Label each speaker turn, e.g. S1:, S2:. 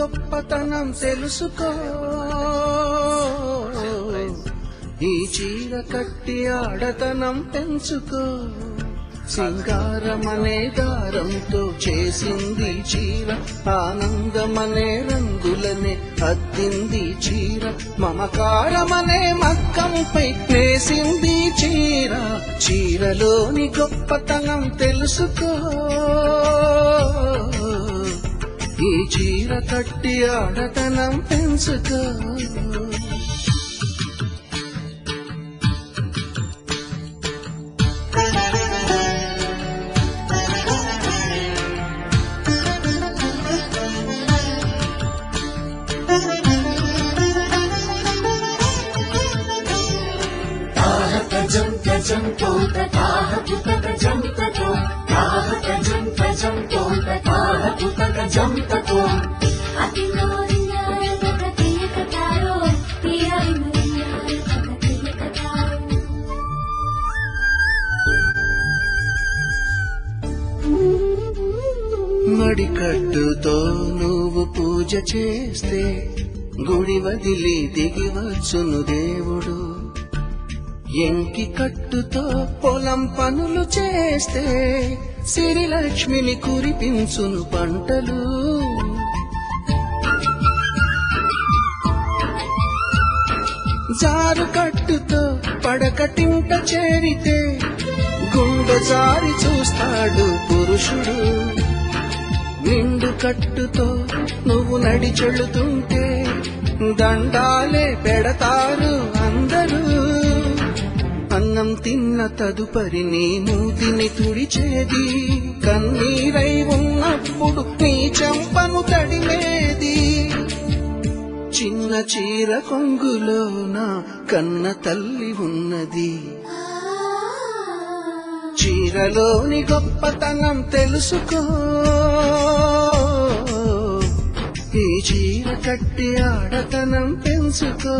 S1: గొప్పతనం తెలుసుకో ఈ చీర కట్టి ఆడతనం పెంచుకో సింగారమనే దారంతో చేసింది చీర ఆనందమనే రంగులనే అద్దింది చీర మమకారమనే మక్కంపై వేసింది చీర చీరలోని గొప్పతనం తెలుసుకో ఈ చీర కట్టి ఆడతనం పెంచుకో మడికట్టుతో నువ్వు పూజ చేస్తే గుడి వదిలి దిగి వచ్చును దేవుడు ఎంకి కట్టుతో పొలం పనులు చేస్తే సిరిలక్ష్మిని కురిపించును పంటలు జారు కట్టుతో పడకటింట చేరితే గుండె జారి చూస్తాడు పురుషుడు నిండు కట్టుతో నువ్వు నడిచెళుతుంటే దండాలే పెడతారు అందరూ అన్నం తిన్న తదుపరి నీ మూతిని తుడిచేది కన్నీరై ఉన్నప్పుడు నీ చెంపను తడిమేది చిన్న చీర కొంగులోన కన్న తల్లి ఉన్నది చీరలోని గొప్పతనం తెలుసుకో ఈ చీర కట్టి ఆడతనం పెంచుకో